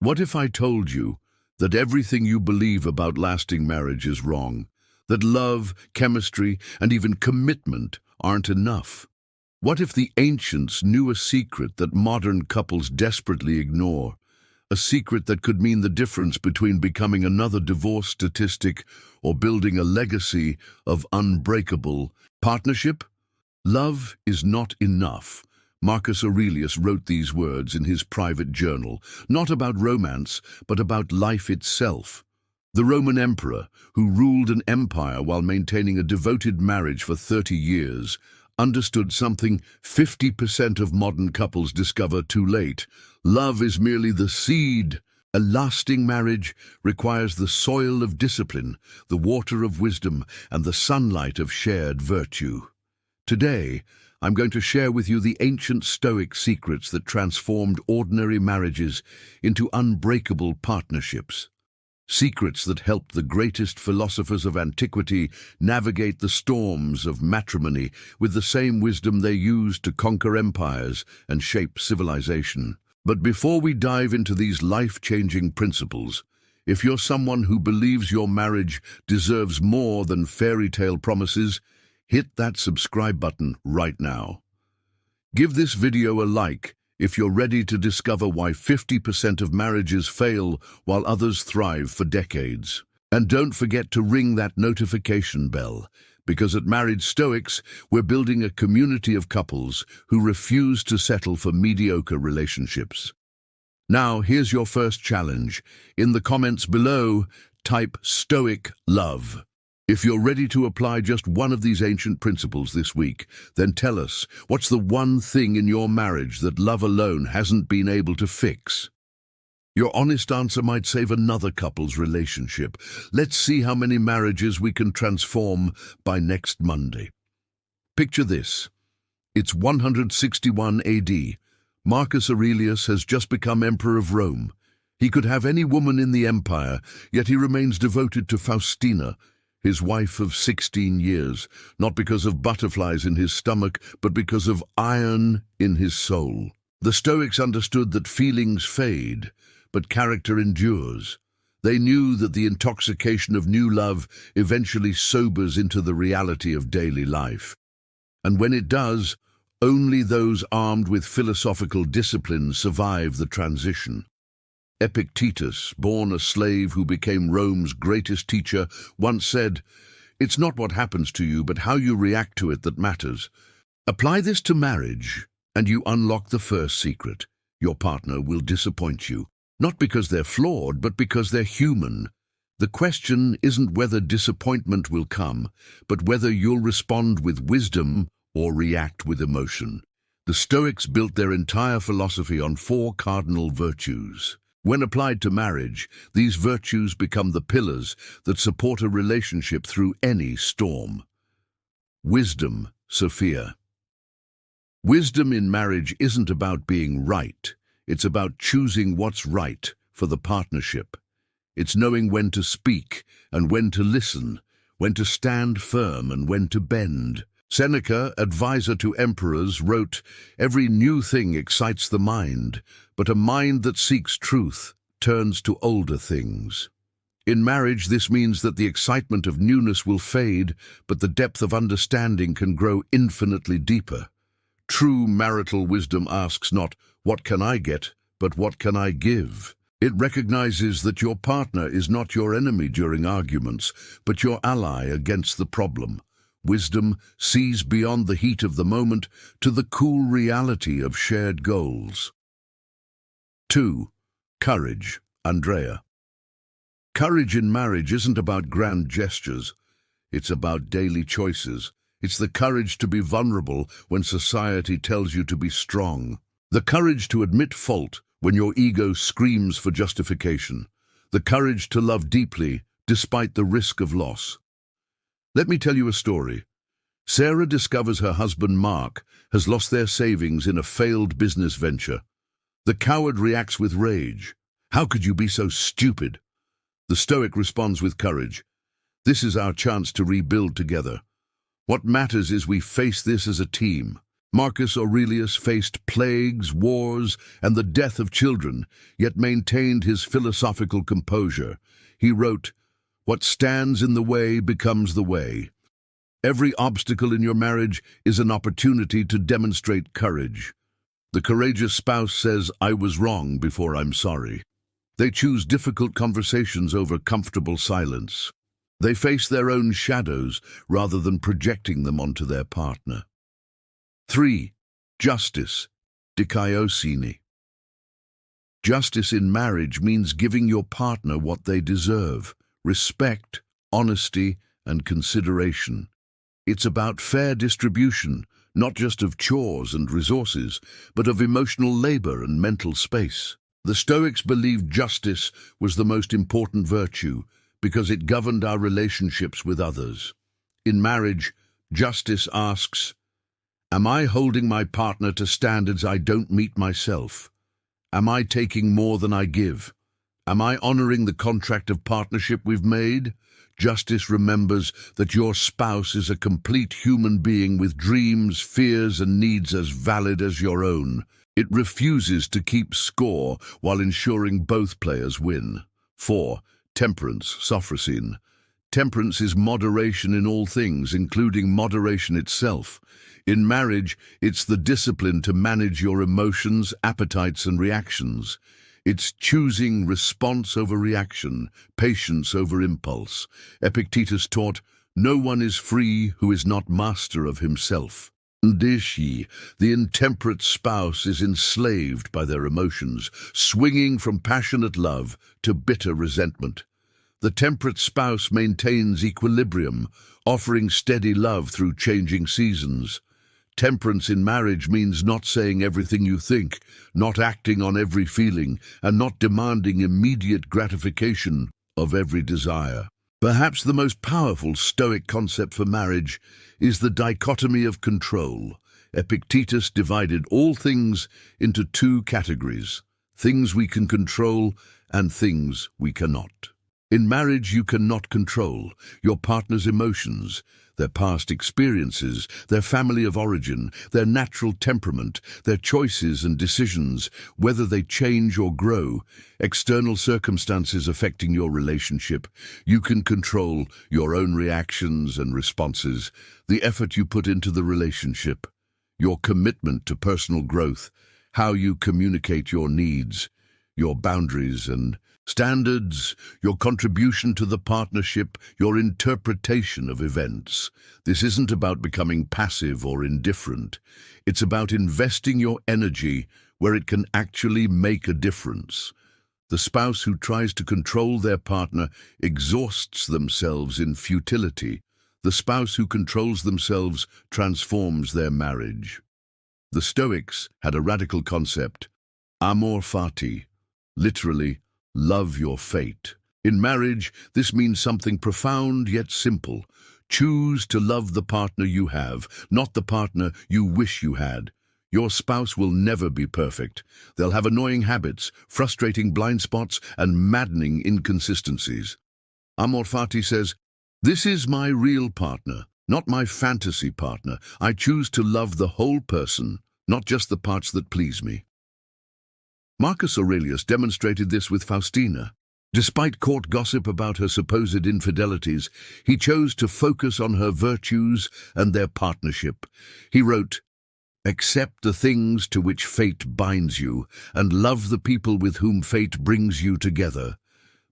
What if I told you that everything you believe about lasting marriage is wrong? That love, chemistry, and even commitment aren't enough? What if the ancients knew a secret that modern couples desperately ignore? A secret that could mean the difference between becoming another divorce statistic or building a legacy of unbreakable partnership? Love is not enough. Marcus Aurelius wrote these words in his private journal, not about romance, but about life itself. The Roman emperor, who ruled an empire while maintaining a devoted marriage for 30 years, understood something 50% of modern couples discover too late. Love is merely the seed. A lasting marriage requires the soil of discipline, the water of wisdom, and the sunlight of shared virtue. Today, I'm going to share with you the ancient Stoic secrets that transformed ordinary marriages into unbreakable partnerships. Secrets that helped the greatest philosophers of antiquity navigate the storms of matrimony with the same wisdom they used to conquer empires and shape civilization. But before we dive into these life-changing principles, if you're someone who believes your marriage deserves more than fairy tale promises, hit that subscribe button right now. Give this video a like if you're ready to discover why 50% of marriages fail while others thrive for decades. And don't forget to ring that notification bell, because at Married Stoics, we're building a community of couples who refuse to settle for mediocre relationships. Now, here's your first challenge. In the comments below, type Stoic love. If you're ready to apply just one of these ancient principles this week, then tell us, what's the one thing in your marriage that love alone hasn't been able to fix? Your honest answer might save another couple's relationship. Let's see how many marriages we can transform by next Monday. Picture this. It's 161 AD. Marcus Aurelius has just become Emperor of Rome. He could have any woman in the empire, yet he remains devoted to Faustina, his wife of 16 years, not because of butterflies in his stomach, but because of iron in his soul. The Stoics understood that feelings fade, but character endures. They knew that the intoxication of new love eventually sobers into the reality of daily life. And when it does, only those armed with philosophical discipline survive the transition. Epictetus, born a slave who became Rome's greatest teacher, once said, "It's not what happens to you, but how you react to it that matters." Apply this to marriage, and you unlock the first secret. Your partner will disappoint you, not because they're flawed, but because they're human. The question isn't whether disappointment will come, but whether you'll respond with wisdom or react with emotion. The Stoics built their entire philosophy on 4 cardinal virtues. When applied to marriage, these virtues become the pillars that support a relationship through any storm. Wisdom, Sophia. Wisdom in marriage isn't about being right. It's about choosing what's right for the partnership. It's knowing when to speak and when to listen, when to stand firm and when to bend. Seneca, advisor to emperors, wrote, "Every new thing excites the mind, but a mind that seeks truth turns to older things." In marriage, this means that the excitement of newness will fade, but the depth of understanding can grow infinitely deeper. True marital wisdom asks not, "What can I get?" but "What can I give?" It recognizes that your partner is not your enemy during arguments, but your ally against the problem. Wisdom sees beyond the heat of the moment to the cool reality of shared goals. 2. Courage, Andrea. Courage in marriage isn't about grand gestures. It's about daily choices. It's the courage to be vulnerable when society tells you to be strong. The courage to admit fault when your ego screams for justification. The courage to love deeply despite the risk of loss. Let me tell you a story. Sarah discovers her husband Mark has lost their savings in a failed business venture. The coward reacts with rage. "How could you be so stupid?" The Stoic responds with courage. "This is our chance to rebuild together. What matters is we face this as a team." Marcus Aurelius faced plagues, wars, and the death of children, yet maintained his philosophical composure. He wrote, "What stands in the way becomes the way." Every obstacle in your marriage is an opportunity to demonstrate courage. The courageous spouse says, "I was wrong," before "I'm sorry." They choose difficult conversations over comfortable silence. They face their own shadows rather than projecting them onto their partner. 3. Justice, dikaiosine. Justice in marriage means giving your partner what they deserve: respect, honesty, and consideration. It's about fair distribution, not just of chores and resources, but of emotional labor and mental space. The Stoics believed justice was the most important virtue because it governed our relationships with others. In marriage, justice asks, am I holding my partner to standards I don't meet myself? Am I taking more than I give? Am I honoring the contract of partnership we've made? Justice remembers that your spouse is a complete human being with dreams, fears, and needs as valid as your own. It refuses to keep score while ensuring both players win. 4. Temperance, sophrosine. Temperance is moderation in all things, including moderation itself. In marriage, it's the discipline to manage your emotions, appetites, and reactions. It's choosing response over reaction, patience over impulse. Epictetus taught, "No one is free who is not master of himself." Ndishi, the intemperate spouse, is enslaved by their emotions, swinging from passionate love to bitter resentment. The temperate spouse maintains equilibrium, offering steady love through changing seasons. Temperance in marriage means not saying everything you think, not acting on every feeling, and not demanding immediate gratification of every desire. Perhaps the most powerful Stoic concept for marriage is the dichotomy of control. Epictetus divided all things into two categories: things we can control and things we cannot. In marriage, you cannot control your partner's emotions, their past experiences, their family of origin, their natural temperament, their choices and decisions, whether they change or grow, external circumstances affecting your relationship. You can control your own reactions and responses, the effort you put into the relationship, your commitment to personal growth, how you communicate your needs, your boundaries and standards, your contribution to the partnership, your interpretation of events. This isn't about becoming passive or indifferent. It's about investing your energy where it can actually make a difference. The spouse who tries to control their partner exhausts themselves in futility. The spouse who controls themselves transforms their marriage. The Stoics had a radical concept, amor fati, literally, love your fate. In marriage, this means something profound yet simple. Choose to love the partner you have, not the partner you wish you had. Your spouse will never be perfect. They'll have annoying habits, frustrating blind spots, and maddening inconsistencies. Amor fati says, "This is my real partner, not my fantasy partner. I choose to love the whole person, not just the parts that please me." Marcus Aurelius demonstrated this with Faustina. Despite court gossip about her supposed infidelities, he chose to focus on her virtues and their partnership. He wrote, "Accept the things to which fate binds you, and love the people with whom fate brings you together,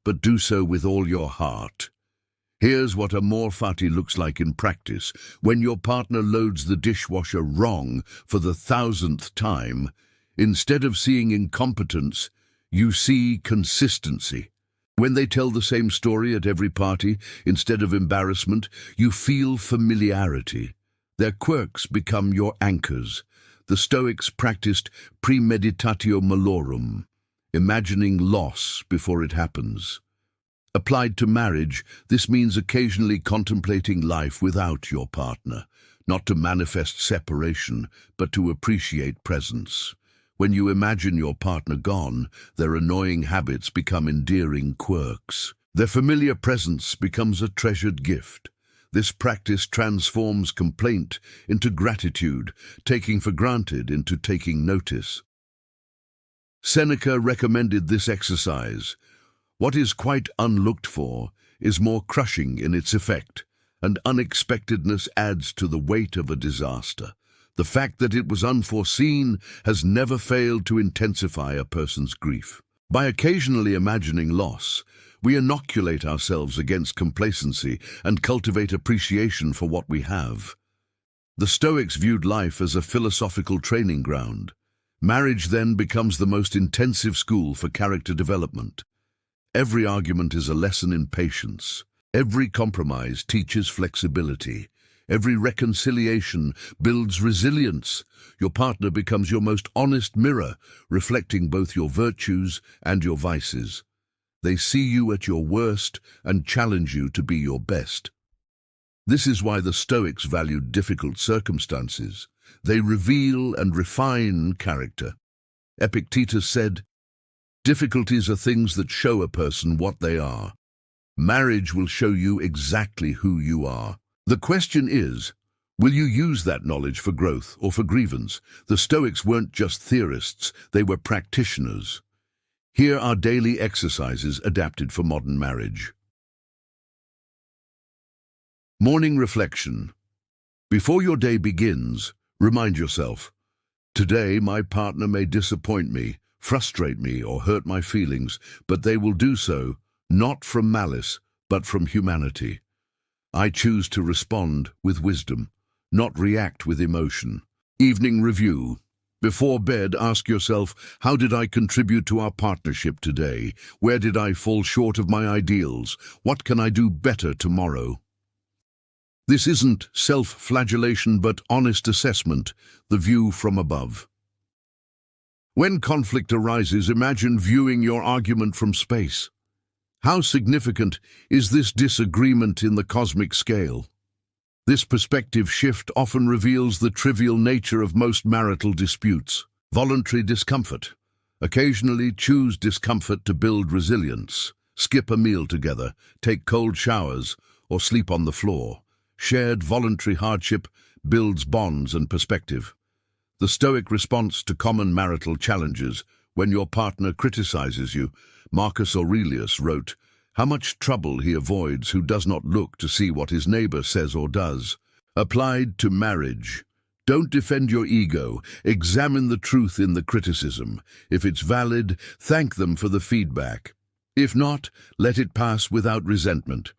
but do so with all your heart." Here's what amor fati looks like in practice. When your partner loads the dishwasher wrong for the 1,000th time, instead of seeing incompetence, you see consistency. When they tell the same story at every party, instead of embarrassment, you feel familiarity. Their quirks become your anchors. The Stoics practiced premeditatio malorum, imagining loss before it happens. Applied to marriage, this means occasionally contemplating life without your partner, not to manifest separation, but to appreciate presence. When you imagine your partner gone, their annoying habits become endearing quirks. Their familiar presence becomes a treasured gift. This practice transforms complaint into gratitude, taking for granted into taking notice. Seneca recommended this exercise. What is quite unlooked for is more crushing in its effect, and unexpectedness adds to the weight of a disaster. The fact that it was unforeseen has never failed to intensify a person's grief. By occasionally imagining loss, we inoculate ourselves against complacency and cultivate appreciation for what we have. The Stoics viewed life as a philosophical training ground. Marriage then becomes the most intensive school for character development. Every argument is a lesson in patience. Every compromise teaches flexibility. Every reconciliation builds resilience. Your partner becomes your most honest mirror, reflecting both your virtues and your vices. They see you at your worst and challenge you to be your best. This is why the Stoics valued difficult circumstances. They reveal and refine character. Epictetus said, "Difficulties are things that show a person what they are. Marriage will show you exactly who you are." The question is, will you use that knowledge for growth or for grievance? The Stoics weren't just theorists, they were practitioners. Here are daily exercises adapted for modern marriage. Morning reflection. Before your day begins, remind yourself, today my partner may disappoint me, frustrate me, or hurt my feelings, but they will do so, not from malice, but from humanity. I choose to respond with wisdom, not react with emotion. Evening review. Before bed, ask yourself, how did I contribute to our partnership today? Where did I fall short of my ideals? What can I do better tomorrow? This isn't self-flagellation but honest assessment, the view from above. When conflict arises, imagine viewing your argument from space. How significant is this disagreement in the cosmic scale? This perspective shift often reveals the trivial nature of most marital disputes. Voluntary discomfort. Occasionally choose discomfort to build resilience. Skip a meal together, take cold showers, or sleep on the floor. Shared voluntary hardship builds bonds and perspective. The Stoic response to common marital challenges. When your partner criticizes you, Marcus Aurelius wrote, "How much trouble he avoids who does not look to see what his neighbor says or does." Applied to marriage. Don't defend your ego. Examine the truth in the criticism. If it's valid, thank them for the feedback. If not, let it pass without resentment.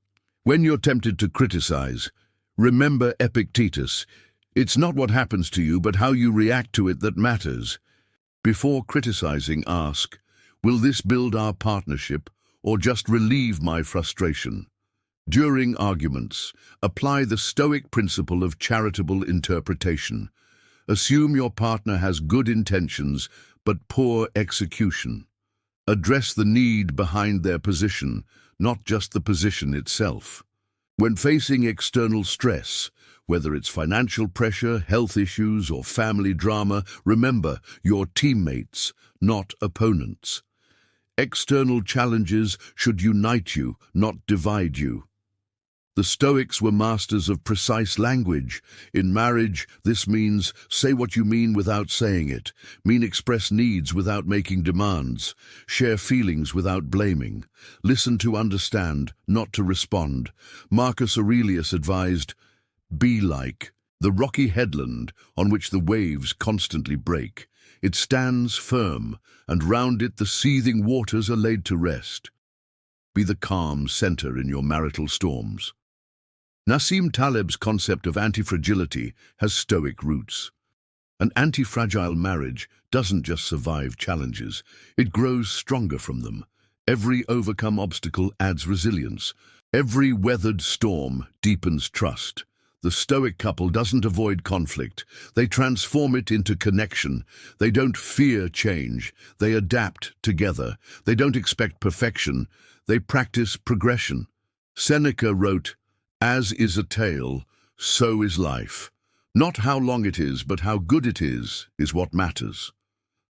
When you're tempted to criticize, remember Epictetus. It's not what happens to you, but how you react to it that matters. Before criticizing, ask, will this build our partnership or just relieve my frustration? During arguments, apply the Stoic principle of charitable interpretation. Assume your partner has good intentions but poor execution. Address the need behind their position, not just the position itself. When facing external stress, whether it's financial pressure, health issues, or family drama, remember you're teammates, not opponents. External challenges should unite you, not divide you. The Stoics were masters of precise language. In marriage, this means say what you mean without saying it, express needs without making demands, share feelings without blaming, listen to understand, not to respond. Marcus Aurelius advised, be like the rocky headland on which the waves constantly break. It stands firm, and round it the seething waters are laid to rest. Be the calm center in your marital storms. Nassim Taleb's concept of anti-fragility has Stoic roots. An anti-fragile marriage doesn't just survive challenges, it grows stronger from them. Every overcome obstacle adds resilience. Every weathered storm deepens trust. The Stoic couple doesn't avoid conflict. They transform it into connection. They don't fear change. They adapt together. They don't expect perfection. They practice progression. Seneca wrote, "As is a tale, so is life. Not how long it is, but how good it is what matters."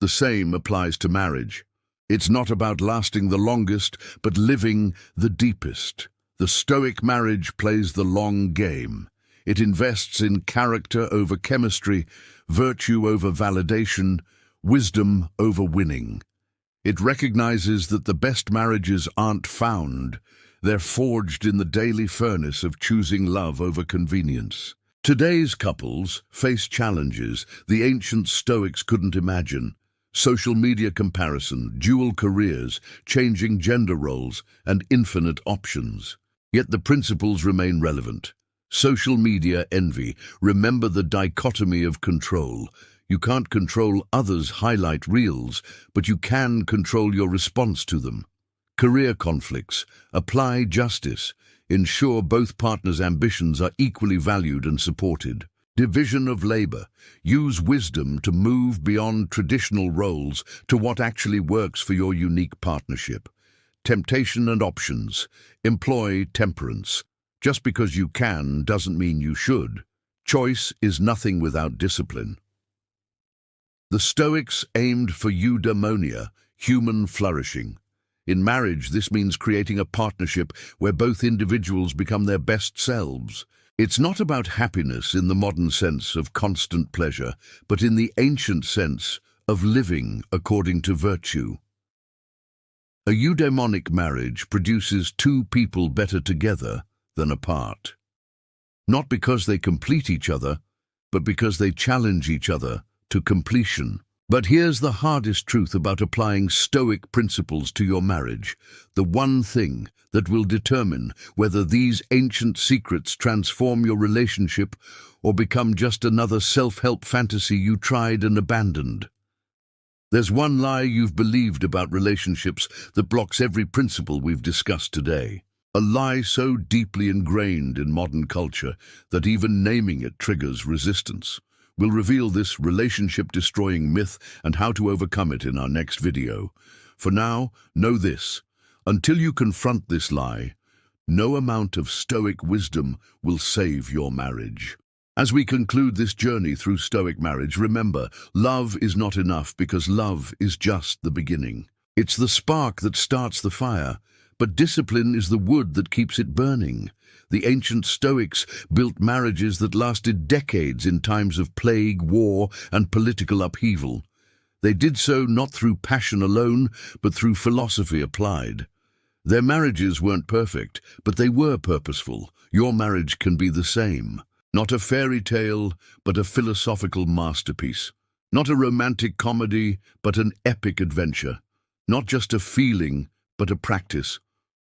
The same applies to marriage. It's not about lasting the longest, but living the deepest. The Stoic marriage plays the long game. It invests in character over chemistry, virtue over validation, wisdom over winning. It recognizes that the best marriages aren't found. They're forged in the daily furnace of choosing love over convenience. Today's couples face challenges the ancient Stoics couldn't imagine. Social media comparison, dual careers, changing gender roles, and infinite options. Yet the principles remain relevant. Social media envy. Remember the dichotomy of control. You can't control others' highlight reels, but you can control your response to them. Career conflicts. Apply justice. Ensure both partners' ambitions are equally valued and supported. Division of labor. Use wisdom to move beyond traditional roles to what actually works for your unique partnership. Temptation and options. Employ temperance. Just because you can doesn't mean you should. Choice is nothing without discipline. The Stoics aimed for eudaimonia, human flourishing. In marriage, this means creating a partnership where both individuals become their best selves. It's not about happiness in the modern sense of constant pleasure, but in the ancient sense of living according to virtue. A eudaimonic marriage produces two people better together than apart. Not because they complete each other, but because they challenge each other to completion. But here's the hardest truth about applying Stoic principles to your marriage, the one thing that will determine whether these ancient secrets transform your relationship or become just another self-help fantasy you tried and abandoned. There's one lie you've believed about relationships that blocks every principle we've discussed today. A lie so deeply ingrained in modern culture that even naming it triggers resistance. We'll reveal this relationship-destroying myth and how to overcome it in our next video. For now, know this. Until you confront this lie, no amount of Stoic wisdom will save your marriage. As we conclude this journey through Stoic marriage, remember, love is not enough because love is just the beginning. It's the spark that starts the fire, but discipline is the wood that keeps it burning. The ancient Stoics built marriages that lasted decades in times of plague, war, and political upheaval. They did so not through passion alone, but through philosophy applied. Their marriages weren't perfect, but they were purposeful. Your marriage can be the same. Not a fairy tale, but a philosophical masterpiece. Not a romantic comedy, but an epic adventure. Not just a feeling, but a practice.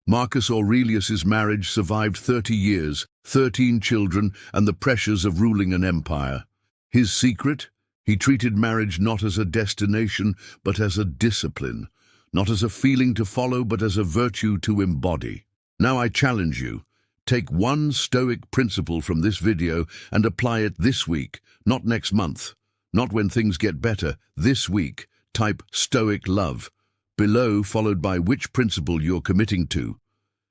Marcus Aurelius's marriage survived 30 years, 13 children, and the pressures of ruling an empire. His secret? He treated marriage not as a destination, but as a discipline. Not as a feeling to follow, but as a virtue to embody. Now I challenge you. Take one Stoic principle from this video and apply it this week, not next month. Not when things get better. This week, type Stoic love below, followed by which principle you're committing to.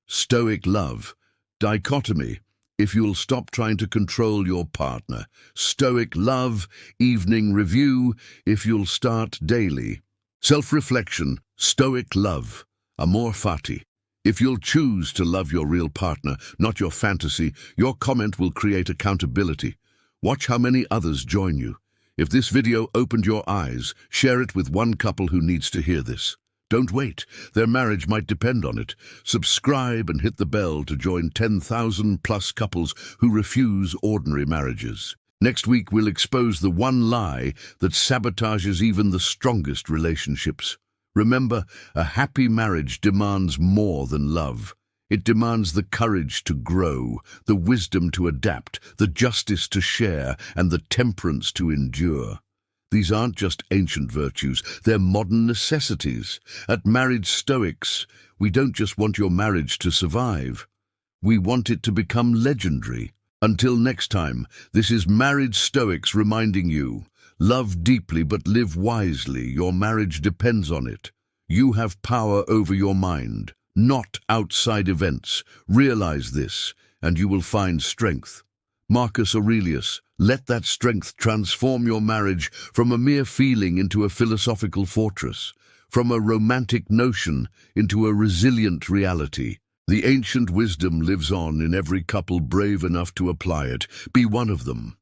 Stoic love. Dichotomy. If you'll stop trying to control your partner. Stoic love. Evening review. If you'll start daily. Self-reflection. Stoic love. Amor fati. If you'll choose to love your real partner, not your fantasy, your comment will create accountability. Watch how many others join you. If this video opened your eyes, share it with one couple who needs to hear this. Don't wait. Their marriage might depend on it. Subscribe and hit the bell to join 10,000+ couples who refuse ordinary marriages. Next week, we'll expose the one lie that sabotages even the strongest relationships. Remember, a happy marriage demands more than love. It demands the courage to grow, the wisdom to adapt, the justice to share, and the temperance to endure. These aren't just ancient virtues, they're modern necessities. At Married Stoics, we don't just want your marriage to survive. We want it to become legendary. Until next time, this is Married Stoics reminding you, love deeply but live wisely. Your marriage depends on it. You have power over your mind, not outside events. Realize this, and you will find strength. Marcus Aurelius, let that strength transform your marriage from a mere feeling into a philosophical fortress, from a romantic notion into a resilient reality. The ancient wisdom lives on in every couple brave enough to apply it. Be one of them.